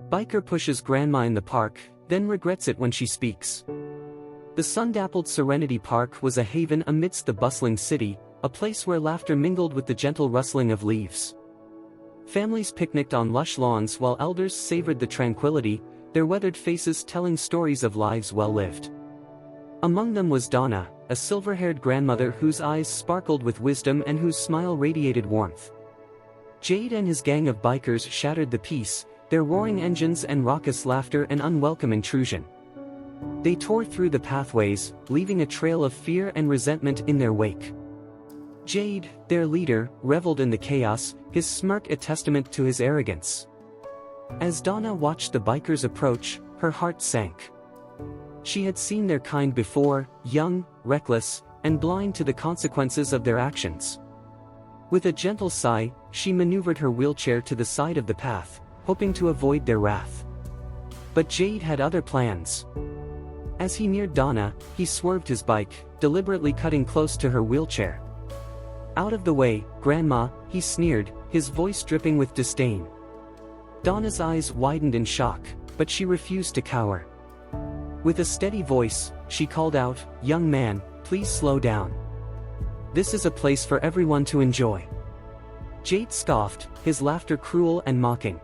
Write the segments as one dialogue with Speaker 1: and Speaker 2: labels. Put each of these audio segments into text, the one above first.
Speaker 1: Biker pushes Grandma in the park, then regrets it when she speaks. The sun-dappled Serenity Park was a haven amidst the bustling city, a place where laughter mingled with the gentle rustling of leaves. Families picnicked on lush lawns while elders savored the tranquility, their weathered faces telling stories of lives well lived. Among them was Donna, a silver-haired grandmother whose eyes sparkled with wisdom and whose smile radiated warmth. Jade and his gang of bikers shattered the peace, their roaring engines and raucous laughter an unwelcome intrusion. They tore through the pathways, leaving a trail of fear and resentment in their wake. Jade, their leader, reveled in the chaos, his smirk a testament to his arrogance. As Donna watched the bikers approach, her heart sank. She had seen their kind before, young, reckless, and blind to the consequences of their actions. With a gentle sigh, she maneuvered her wheelchair to the side of the path, hoping to avoid their wrath. But Jade had other plans. As he neared Donna, he swerved his bike, deliberately cutting close to her wheelchair. "Out of the way, Grandma," he sneered, his voice dripping with disdain. Donna's eyes widened in shock, but she refused to cower. With a steady voice, she called out, "Young man, please slow down. This is a place for everyone to enjoy." Jade scoffed, his laughter cruel and mocking.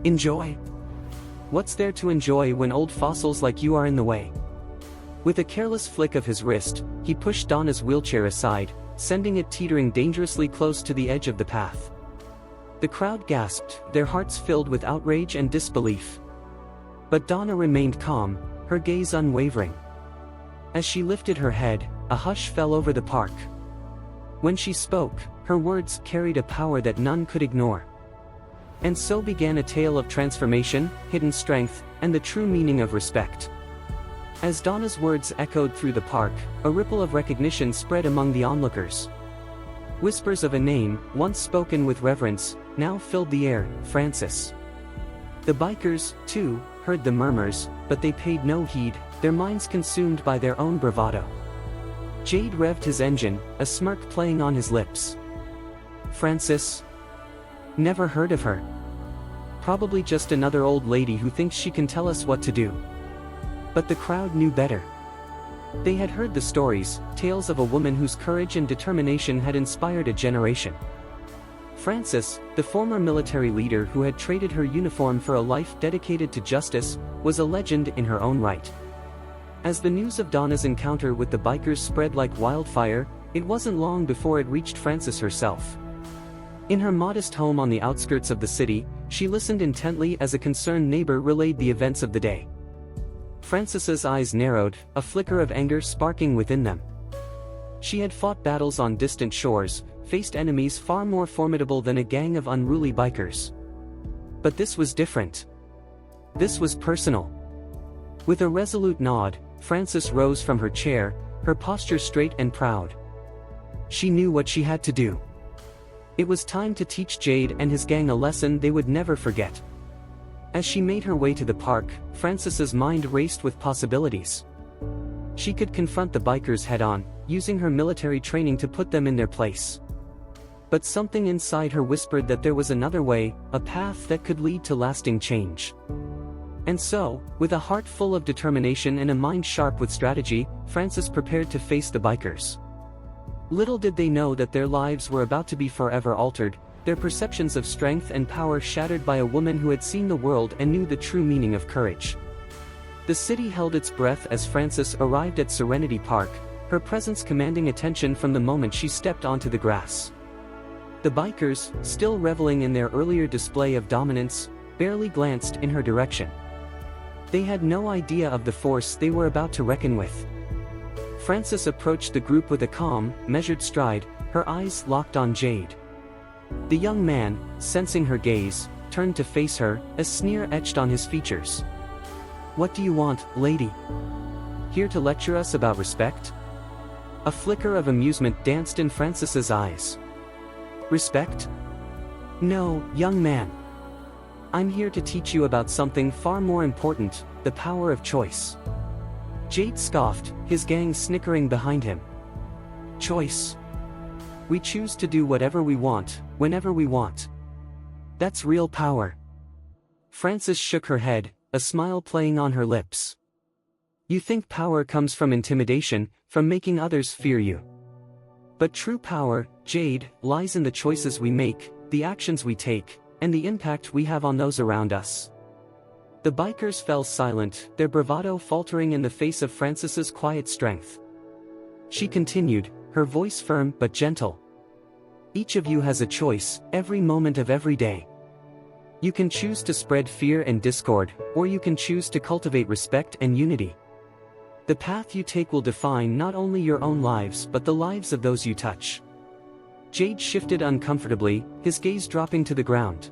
Speaker 1: "Enjoy? What's there to enjoy when old fossils like you are in the way?" With a careless flick of his wrist, he pushed Donna's wheelchair aside, sending it teetering dangerously close to the edge of the path. The crowd gasped, their hearts filled with outrage and disbelief. But Donna remained calm, her gaze unwavering. As she lifted her head, a hush fell over the park. When she spoke, her words carried a power that none could ignore. And so began a tale of transformation, hidden strength, and the true meaning of respect. As Donna's words echoed through the park, a ripple of recognition spread among the onlookers. Whispers of a name, once spoken with reverence, now filled the air, Francis. The bikers, too, heard the murmurs, but they paid no heed, their minds consumed by their own bravado. Jade revved his engine, a smirk playing on his lips. "Francis? Never heard of her. Probably just another old lady who thinks she can tell us what to do." But the crowd knew better. They had heard the stories, tales of a woman whose courage and determination had inspired a generation. Francis, the former military leader who had traded her uniform for a life dedicated to justice, was a legend in her own right. As the news of Donna's encounter with the bikers spread like wildfire, it wasn't long before it reached Francis herself. In her modest home on the outskirts of the city, she listened intently as a concerned neighbor relayed the events of the day. Francis's eyes narrowed, a flicker of anger sparking within them. She had fought battles on distant shores, faced enemies far more formidable than a gang of unruly bikers. But this was different. This was personal. With a resolute nod, Francis rose from her chair, her posture straight and proud. She knew what she had to do. It was time to teach Jade and his gang a lesson they would never forget. As she made her way to the park, Francis's mind raced with possibilities. She could confront the bikers head-on, using her military training to put them in their place. But something inside her whispered that there was another way, a path that could lead to lasting change. And so, with a heart full of determination and a mind sharp with strategy, Francis prepared to face the bikers. Little did they know that their lives were about to be forever altered, their perceptions of strength and power shattered by a woman who had seen the world and knew the true meaning of courage. The city held its breath as Francis arrived at Serenity Park, her presence commanding attention from the moment she stepped onto the grass. The bikers, still reveling in their earlier display of dominance, barely glanced in her direction. They had no idea of the force they were about to reckon with. Francis approached the group with a calm, measured stride, her eyes locked on Jade. The young man, sensing her gaze, turned to face her, a sneer etched on his features. "What do you want, lady? Here to lecture us about respect?" A flicker of amusement danced in Francis's eyes. "Respect? No, young man. I'm here to teach you about something far more important, the power of choice." Jade scoffed, his gang snickering behind him. "Choice? We choose to do whatever we want, whenever we want. That's real power." Frances shook her head, a smile playing on her lips. You think power comes from intimidation, from making others fear you. But true power, Jade, lies in the choices we make, the actions we take, and the impact we have on those around us. The bikers fell silent, their bravado faltering in the face of Frances's quiet strength. She continued, her voice firm but gentle. Each of you has a choice, every moment of every day. You can choose to spread fear and discord, or you can choose to cultivate respect and unity. The path you take will define not only your own lives but the lives of those you touch. Jade shifted uncomfortably, his gaze dropping to the ground.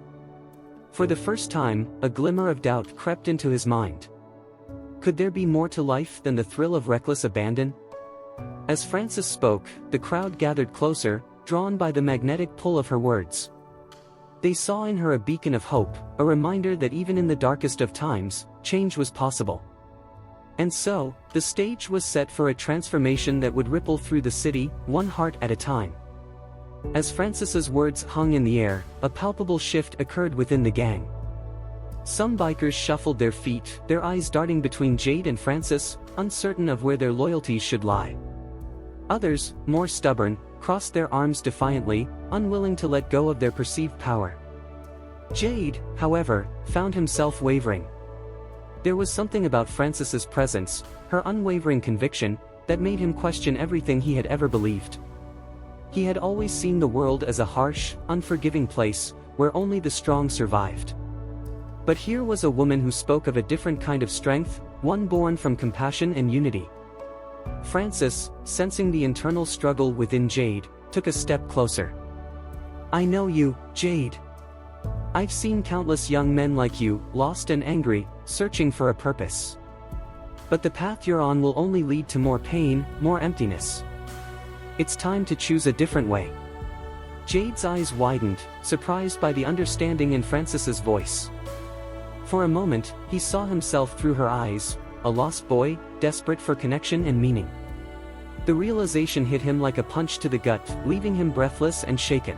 Speaker 1: For the first time, a glimmer of doubt crept into his mind. Could there be more to life than the thrill of reckless abandon? As Frances spoke, the crowd gathered closer, drawn by the magnetic pull of her words. They saw in her a beacon of hope, a reminder that even in the darkest of times, change was possible. And so, the stage was set for a transformation that would ripple through the city, one heart at a time. As Frances's words hung in the air, a palpable shift occurred within the gang. Some bikers shuffled their feet, their eyes darting between Jade and Frances, uncertain of where their loyalties should lie. Others, more stubborn, crossed their arms defiantly, unwilling to let go of their perceived power. Jade, however, found himself wavering. There was something about Frances's presence, her unwavering conviction, that made him question everything he had ever believed. He had always seen the world as a harsh, unforgiving place, where only the strong survived. But here was a woman who spoke of a different kind of strength, one born from compassion and unity. Frances, sensing the internal struggle within Jade, took a step closer. I know you, Jade. I've seen countless young men like you, lost and angry, searching for a purpose. But the path you're on will only lead to more pain, more emptiness. It's time to choose a different way. Jade's eyes widened, surprised by the understanding in Frances's voice. For a moment, he saw himself through her eyes, a lost boy, desperate for connection and meaning. The realization hit him like a punch to the gut, leaving him breathless and shaken.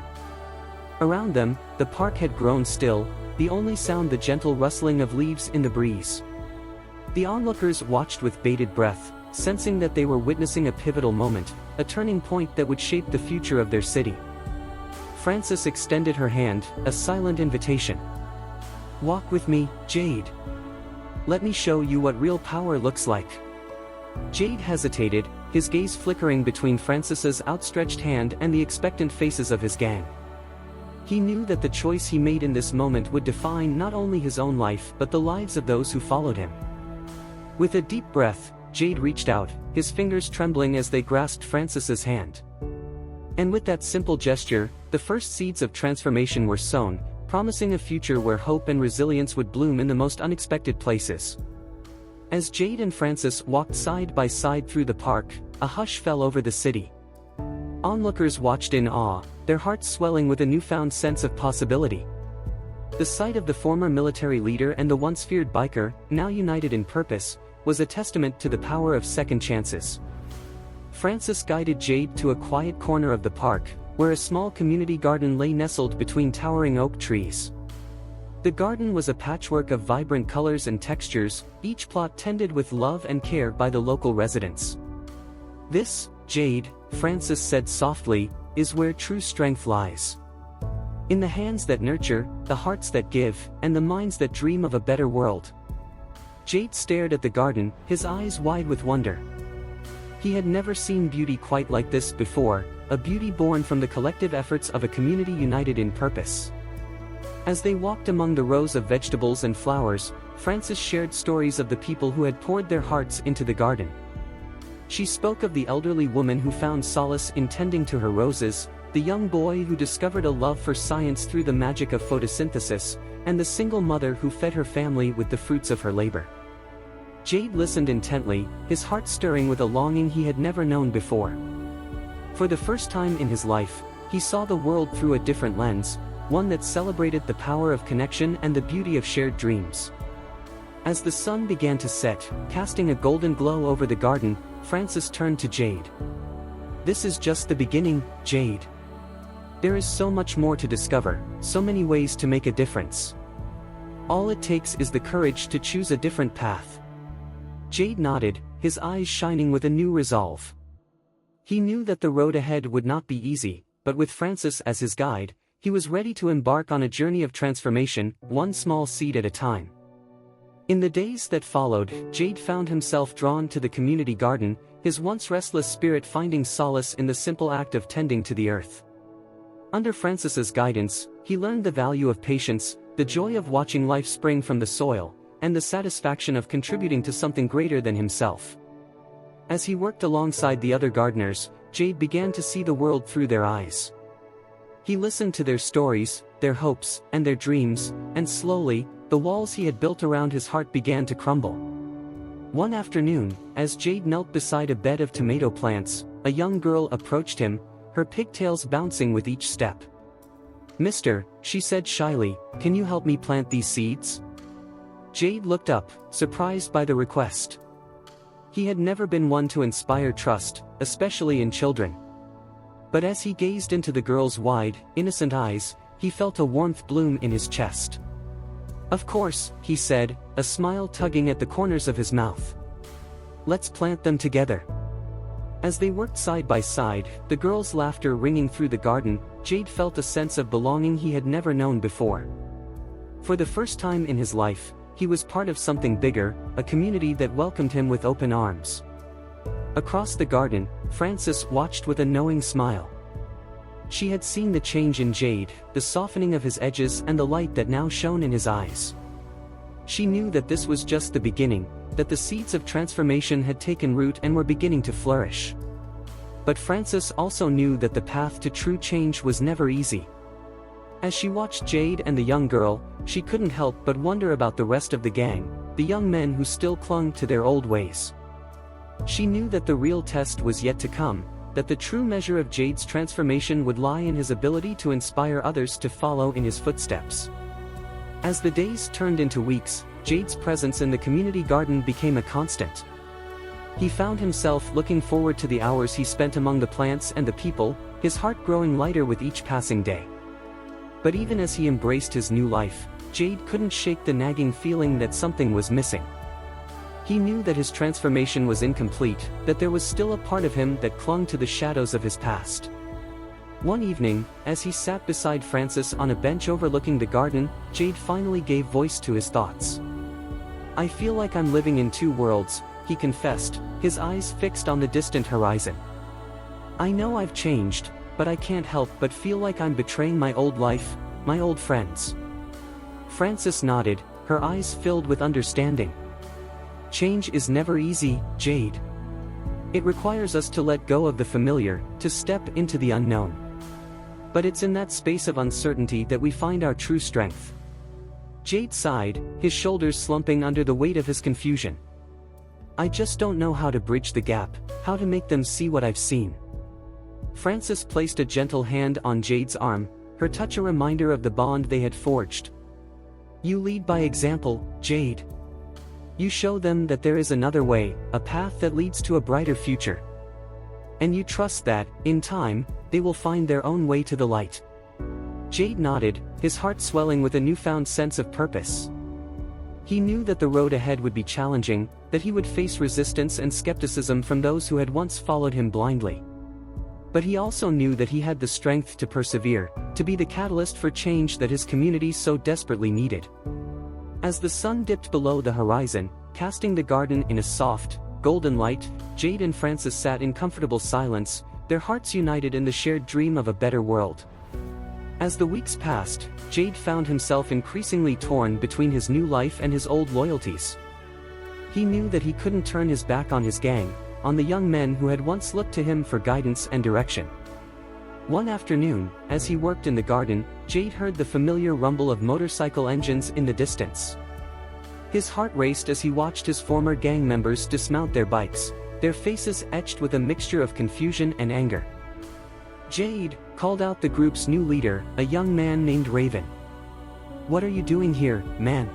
Speaker 1: Around them, the park had grown still, the only sound the gentle rustling of leaves in the breeze. The onlookers watched with bated breath, sensing that they were witnessing a pivotal moment, a turning point that would shape the future of their city. Frances extended her hand, a silent invitation. Walk with me, Jade. Let me show you what real power looks like. Jade hesitated, his gaze flickering between Frances's outstretched hand and the expectant faces of his gang. He knew that the choice he made in this moment would define not only his own life but the lives of those who followed him. With a deep breath, Jade reached out, his fingers trembling as they grasped Frances's hand. And with that simple gesture, the first seeds of transformation were sown, promising a future where hope and resilience would bloom in the most unexpected places. As Jade and Frances walked side by side through the park, a hush fell over the city. Onlookers watched in awe, their hearts swelling with a newfound sense of possibility. The sight of the former military leader and the once feared biker, now united in purpose, was a testament to the power of second chances. Frances guided Jade to a quiet corner of the park, where a small community garden lay nestled between towering oak trees. The garden was a patchwork of vibrant colors and textures, each plot tended with love and care by the local residents. This, Jade, Frances said softly, is where true strength lies. In the hands that nurture, the hearts that give, and the minds that dream of a better world. Jade stared at the garden, his eyes wide with wonder. He had never seen beauty quite like this before, a beauty born from the collective efforts of a community united in purpose. As they walked among the rows of vegetables and flowers, Frances shared stories of the people who had poured their hearts into the garden. She spoke of the elderly woman who found solace in tending to her roses, the young boy who discovered a love for science through the magic of photosynthesis, and the single mother who fed her family with the fruits of her labor. Jade listened intently, his heart stirring with a longing he had never known before. For the first time in his life, he saw the world through a different lens, one that celebrated the power of connection and the beauty of shared dreams. As the sun began to set, casting a golden glow over the garden, Frances turned to Jade. This is just the beginning, Jade. There is so much more to discover, so many ways to make a difference. All it takes is the courage to choose a different path. Jade nodded, his eyes shining with a new resolve. He knew that the road ahead would not be easy, but with Francis as his guide, he was ready to embark on a journey of transformation, one small seed at a time. In the days that followed, Jade found himself drawn to the community garden, his once restless spirit finding solace in the simple act of tending to the earth. Under Francis's guidance, he learned the value of patience, the joy of watching life spring from the soil, and the satisfaction of contributing to something greater than himself. As he worked alongside the other gardeners, Jade began to see the world through their eyes. He listened to their stories, their hopes, and their dreams, and slowly, the walls he had built around his heart began to crumble. One afternoon, as Jade knelt beside a bed of tomato plants, a young girl approached him, her pigtails bouncing with each step. "Mister," she said shyly, "can you help me plant these seeds?" Jade looked up, surprised by the request. He had never been one to inspire trust, especially in children. But as he gazed into the girl's wide, innocent eyes, he felt a warmth bloom in his chest. "Of course," he said, a smile tugging at the corners of his mouth. "Let's plant them together." As they worked side by side, the girl's laughter ringing through the garden, Jade felt a sense of belonging he had never known before. For the first time in his life, he was part of something bigger, a community that welcomed him with open arms. Across the garden, Francis watched with a knowing smile. She had seen the change in Jade, the softening of his edges and the light that now shone in his eyes. She knew that this was just the beginning, that the seeds of transformation had taken root and were beginning to flourish. But Francis also knew that the path to true change was never easy. As she watched Jade and the young girl, she couldn't help but wonder about the rest of the gang, the young men who still clung to their old ways. She knew that the real test was yet to come, that the true measure of Jade's transformation would lie in his ability to inspire others to follow in his footsteps. As the days turned into weeks, Jade's presence in the community garden became a constant. He found himself looking forward to the hours he spent among the plants and the people, his heart growing lighter with each passing day. But even as he embraced his new life, Jade couldn't shake the nagging feeling that something was missing. He knew that his transformation was incomplete, that there was still a part of him that clung to the shadows of his past. One evening, as he sat beside Francis on a bench overlooking the garden, Jade finally gave voice to his thoughts. "I feel like I'm living in two worlds," he confessed, his eyes fixed on the distant horizon. "I know I've changed, but I can't help but feel like I'm betraying my old life, my old friends." Francis nodded, her eyes filled with understanding. "Change is never easy, Jade. It requires us to let go of the familiar, to step into the unknown. But it's in that space of uncertainty that we find our true strength." Jade sighed, his shoulders slumping under the weight of his confusion. "I just don't know how to bridge the gap, how to make them see what I've seen." Francis placed a gentle hand on Jade's arm, her touch a reminder of the bond they had forged. "You lead by example, Jade. You show them that there is another way, a path that leads to a brighter future. And you trust that, in time, they will find their own way to the light." Jade nodded, his heart swelling with a newfound sense of purpose. He knew that the road ahead would be challenging, that he would face resistance and skepticism from those who had once followed him blindly. But he also knew that he had the strength to persevere, to be the catalyst for change that his community so desperately needed. As the sun dipped below the horizon, casting the garden in a soft, golden light, Jade and Francis sat in comfortable silence, their hearts united in the shared dream of a better world. As the weeks passed, Jade found himself increasingly torn between his new life and his old loyalties. He knew that he couldn't turn his back on his gang, on the young men who had once looked to him for guidance and direction. One afternoon, as he worked in the garden, Jade heard the familiar rumble of motorcycle engines in the distance. His heart raced as he watched his former gang members dismount their bikes, their faces etched with a mixture of confusion and anger. "Jade," called out the group's new leader, a young man named Raven. "What are you doing here, man?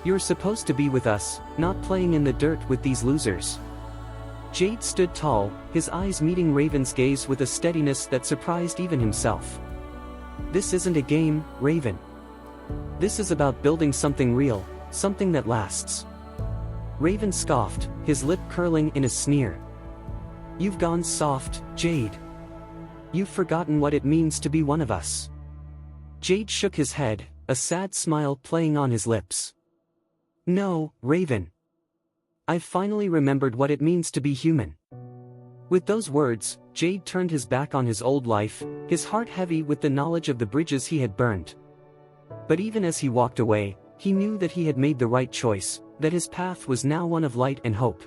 Speaker 1: You're supposed to be with us, not playing in the dirt with these losers." Jade stood tall, his eyes meeting Raven's gaze with a steadiness that surprised even himself. "This isn't a game, Raven. This is about building something real, something that lasts." Raven scoffed, his lip curling in a sneer. "You've gone soft, Jade. You've forgotten what it means to be one of us." Jade shook his head, a sad smile playing on his lips. "No, Raven. I've finally remembered what it means to be human." With those words, Jade turned his back on his old life, his heart heavy with the knowledge of the bridges he had burned. But even as he walked away, he knew that he had made the right choice, that his path was now one of light and hope.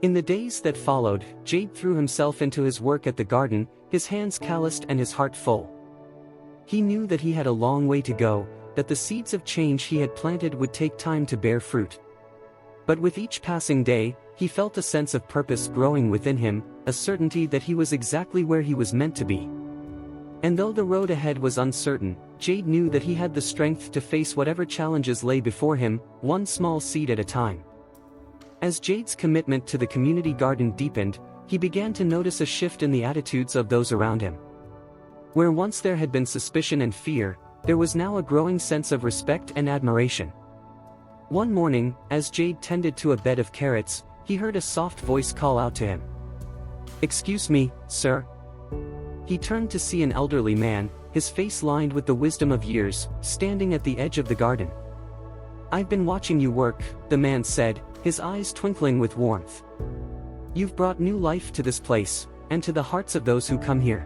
Speaker 1: In the days that followed, Jade threw himself into his work at the garden, his hands calloused and his heart full. He knew that he had a long way to go, that the seeds of change he had planted would take time to bear fruit. But with each passing day, he felt a sense of purpose growing within him, a certainty that he was exactly where he was meant to be. And though the road ahead was uncertain, Jade knew that he had the strength to face whatever challenges lay before him, one small seed at a time. As Jade's commitment to the community garden deepened, he began to notice a shift in the attitudes of those around him. Where once there had been suspicion and fear, there was now a growing sense of respect and admiration. One morning, as Jade tended to a bed of carrots, he heard a soft voice call out to him. "Excuse me, sir." He turned to see an elderly man, his face lined with the wisdom of years, standing at the edge of the garden. "I've been watching you work," the man said, his eyes twinkling with warmth. "You've brought new life to this place, and to the hearts of those who come here."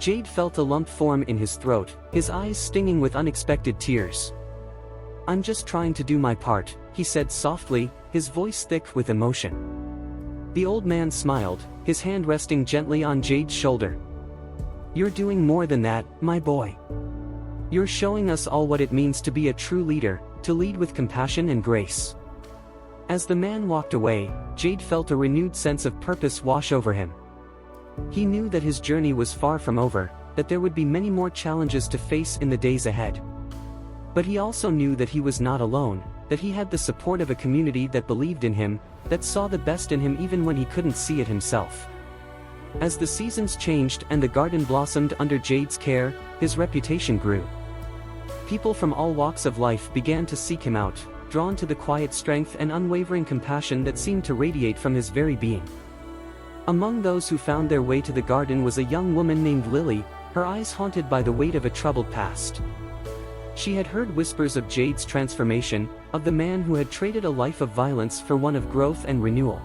Speaker 1: Jade felt a lump form in his throat, his eyes stinging with unexpected tears. "I'm just trying to do my part," he said softly, his voice thick with emotion. The old man smiled, his hand resting gently on Jade's shoulder. "You're doing more than that, my boy. You're showing us all what it means to be a true leader, to lead with compassion and grace." As the man walked away, Jade felt a renewed sense of purpose wash over him. He knew that his journey was far from over, that there would be many more challenges to face in the days ahead. But he also knew that he was not alone, that he had the support of a community that believed in him, that saw the best in him even when he couldn't see it himself. As the seasons changed and the garden blossomed under Jade's care, his reputation grew. People from all walks of life began to seek him out, drawn to the quiet strength and unwavering compassion that seemed to radiate from his very being. Among those who found their way to the garden was a young woman named Lily, her eyes haunted by the weight of a troubled past. She had heard whispers of Jade's transformation, of the man who had traded a life of violence for one of growth and renewal.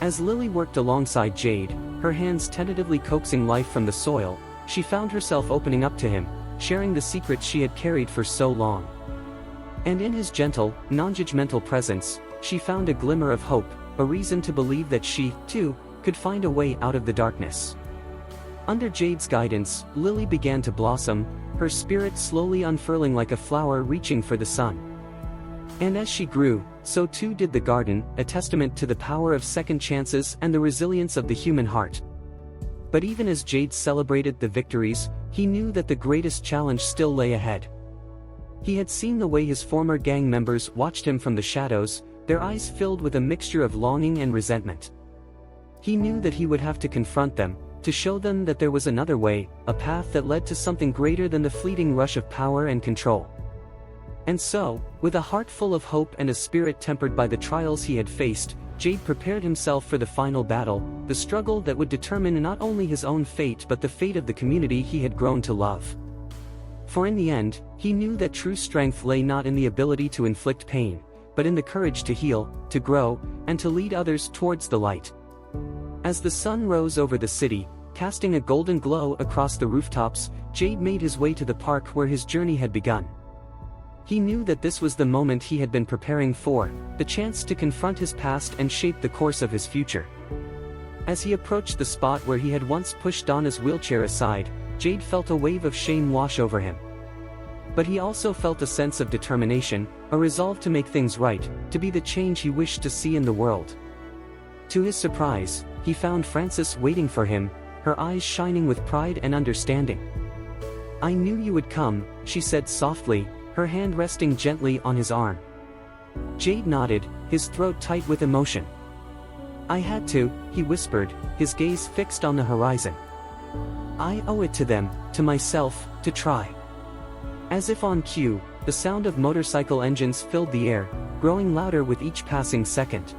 Speaker 1: As Lily worked alongside Jade, her hands tentatively coaxing life from the soil, she found herself opening up to him, sharing the secrets she had carried for so long. And in his gentle, non-judgmental presence, she found a glimmer of hope, a reason to believe that she, too, could find a way out of the darkness. Under Jade's guidance, Lily began to blossom, her spirit slowly unfurling like a flower reaching for the sun. And as she grew, so too did the garden, a testament to the power of second chances and the resilience of the human heart. But even as Jade celebrated the victories, he knew that the greatest challenge still lay ahead. He had seen the way his former gang members watched him from the shadows, their eyes filled with a mixture of longing and resentment. He knew that he would have to confront them, to show them that there was another way, a path that led to something greater than the fleeting rush of power and control. And so, with a heart full of hope and a spirit tempered by the trials he had faced, Jade prepared himself for the final battle, the struggle that would determine not only his own fate but the fate of the community he had grown to love. For in the end, he knew that true strength lay not in the ability to inflict pain, but in the courage to heal, to grow, and to lead others towards the light. As the sun rose over the city, casting a golden glow across the rooftops, Jade made his way to the park where his journey had begun. He knew that this was the moment he had been preparing for, the chance to confront his past and shape the course of his future. As he approached the spot where he had once pushed Donna's wheelchair aside, Jade felt a wave of shame wash over him. But he also felt a sense of determination, a resolve to make things right, to be the change he wished to see in the world. To his surprise, he found Frances waiting for him, her eyes shining with pride and understanding. "I knew you would come," she said softly, her hand resting gently on his arm. Jade nodded, his throat tight with emotion. "I had to," he whispered, his gaze fixed on the horizon. "I owe it to them, to myself, to try." As if on cue, the sound of motorcycle engines filled the air, growing louder with each passing second.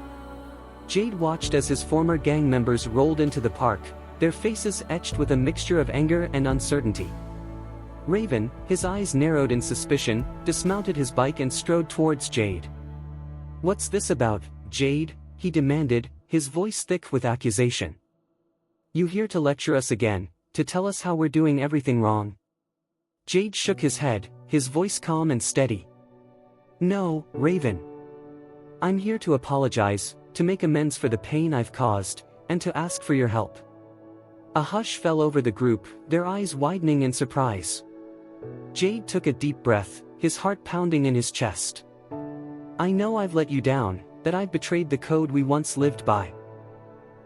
Speaker 1: Jade watched as his former gang members rolled into the park, their faces etched with a mixture of anger and uncertainty. Raven, his eyes narrowed in suspicion, dismounted his bike and strode towards Jade. "What's this about, Jade?" he demanded, his voice thick with accusation. "You here to lecture us again, to tell us how we're doing everything wrong?" Jade shook his head, his voice calm and steady. "No, Raven. I'm here to apologize, to make amends for the pain I've caused, and to ask for your help." A hush fell over the group, their eyes widening in surprise. Jade took a deep breath, his heart pounding in his chest. "I know I've let you down, that I've betrayed the code we once lived by.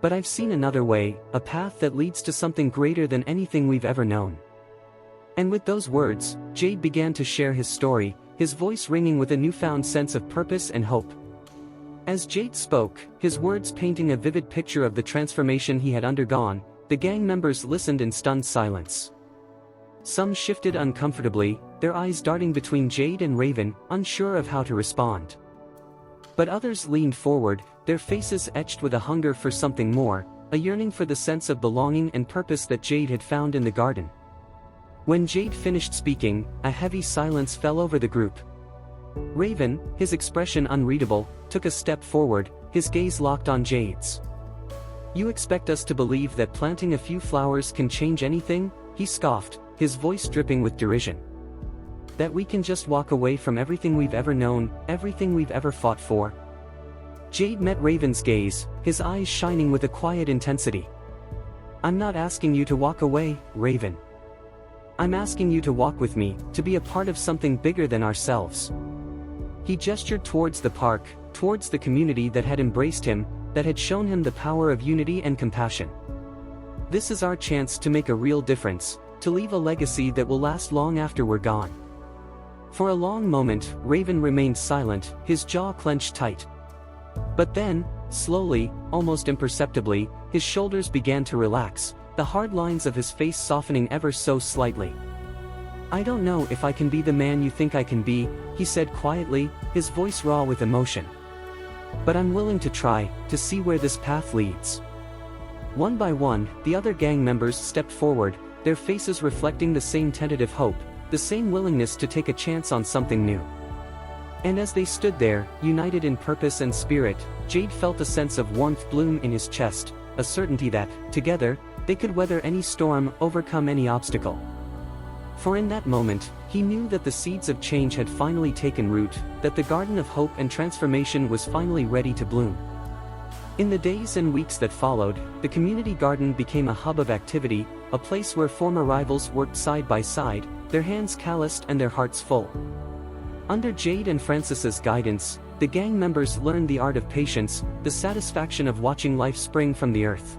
Speaker 1: But I've seen another way, a path that leads to something greater than anything we've ever known." And with those words, Jade began to share his story, his voice ringing with a newfound sense of purpose and hope. As Jade spoke, his words painting a vivid picture of the transformation he had undergone, the gang members listened in stunned silence. Some shifted uncomfortably, their eyes darting between Jade and Raven, unsure of how to respond. But others leaned forward, their faces etched with a hunger for something more, a yearning for the sense of belonging and purpose that Jade had found in the garden. When Jade finished speaking, a heavy silence fell over the group. Raven, his expression unreadable, took a step forward, his gaze locked on Jade's. "You expect us to believe that planting a few flowers can change anything?" he scoffed, his voice dripping with derision. "That we can just walk away from everything we've ever known, everything we've ever fought for?" Jade met Raven's gaze, his eyes shining with a quiet intensity. "I'm not asking you to walk away, Raven. I'm asking you to walk with me, to be a part of something bigger than ourselves." He gestured towards the park, towards the community that had embraced him, that had shown him the power of unity and compassion. "This is our chance to make a real difference, to leave a legacy that will last long after we're gone." For a long moment, Raven remained silent, his jaw clenched tight. But then, slowly, almost imperceptibly, his shoulders began to relax, the hard lines of his face softening ever so slightly. "I don't know if I can be the man you think I can be," he said quietly, his voice raw with emotion. "But I'm willing to try, to see where this path leads." One by one, the other gang members stepped forward, their faces reflecting the same tentative hope, the same willingness to take a chance on something new. And as they stood there, united in purpose and spirit, Jade felt a sense of warmth bloom in his chest, a certainty that, together, they could weather any storm, overcome any obstacle. For in that moment, he knew that the seeds of change had finally taken root, that the garden of hope and transformation was finally ready to bloom. In the days and weeks that followed, the community garden became a hub of activity, a place where former rivals worked side by side, their hands calloused and their hearts full. Under Jade and Francis's guidance, the gang members learned the art of patience, the satisfaction of watching life spring from the earth.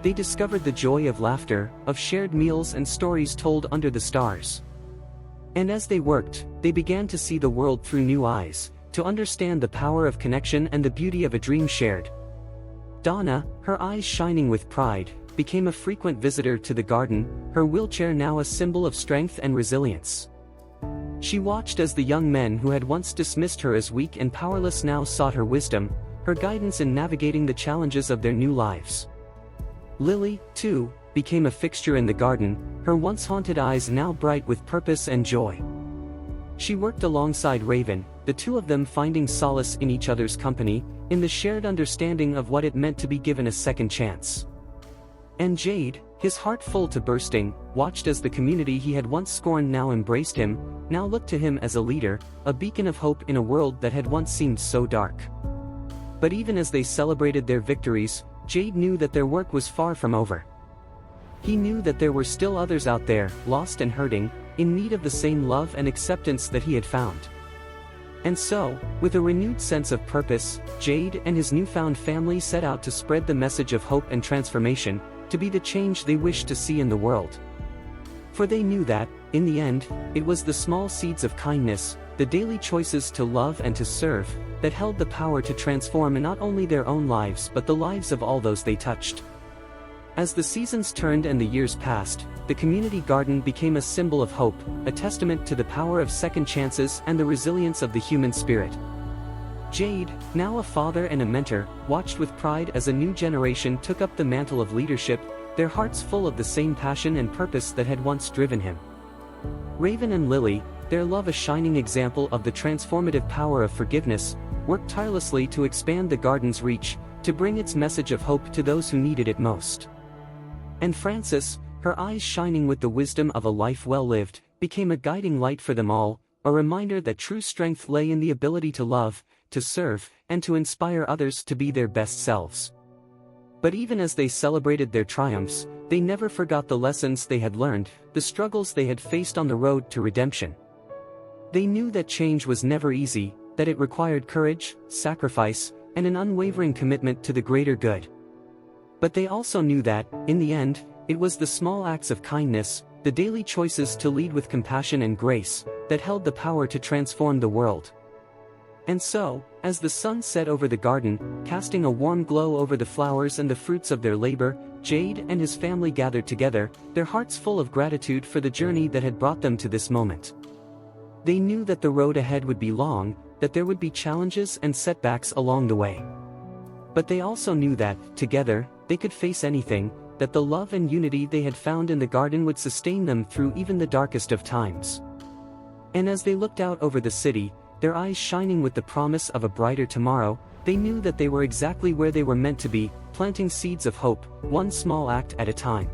Speaker 1: They discovered the joy of laughter, of shared meals and stories told under the stars. And as they worked, they began to see the world through new eyes, to understand the power of connection and the beauty of a dream shared. Donna, her eyes shining with pride, became a frequent visitor to the garden, her wheelchair now a symbol of strength and resilience. She watched as the young men who had once dismissed her as weak and powerless now sought her wisdom, her guidance in navigating the challenges of their new lives. Lily, too, became a fixture in the garden, her once haunted eyes now bright with purpose and joy. She worked alongside Raven, the two of them finding solace in each other's company, in the shared understanding of what it meant to be given a second chance. And Jade, his heart full to bursting, watched as the community he had once scorned now embraced him, now looked to him as a leader, a beacon of hope in a world that had once seemed so dark. But even as they celebrated their victories, Jade knew that their work was far from over. He knew that there were still others out there, lost and hurting, in need of the same love and acceptance that he had found. And so, with a renewed sense of purpose, Jade and his newfound family set out to spread the message of hope and transformation, to be the change they wished to see in the world. For they knew that, in the end, it was the small seeds of kindness, the daily choices to love and to serve, that held the power to transform not only their own lives but the lives of all those they touched. As the seasons turned and the years passed, the community garden became a symbol of hope, a testament to the power of second chances and the resilience of the human spirit. Jade, now a father and a mentor, watched with pride as a new generation took up the mantle of leadership, their hearts full of the same passion and purpose that had once driven him. Raven and Lily, their love a shining example of the transformative power of forgiveness, worked tirelessly to expand the garden's reach, to bring its message of hope to those who needed it most. And Frances, her eyes shining with the wisdom of a life well lived, became a guiding light for them all, a reminder that true strength lay in the ability to love, to serve, and to inspire others to be their best selves. But even as they celebrated their triumphs, they never forgot the lessons they had learned, the struggles they had faced on the road to redemption. They knew that change was never easy, that it required courage, sacrifice, and an unwavering commitment to the greater good. But they also knew that, in the end, it was the small acts of kindness, the daily choices to lead with compassion and grace, that held the power to transform the world. And so, as the sun set over the garden, casting a warm glow over the flowers and the fruits of their labor, Jade and his family gathered together, their hearts full of gratitude for the journey that had brought them to this moment. They knew that the road ahead would be long, that there would be challenges and setbacks along the way. But they also knew that, together, they could face anything, that the love and unity they had found in the garden would sustain them through even the darkest of times. And as they looked out over the city, their eyes shining with the promise of a brighter tomorrow, they knew that they were exactly where they were meant to be, planting seeds of hope, one small act at a time.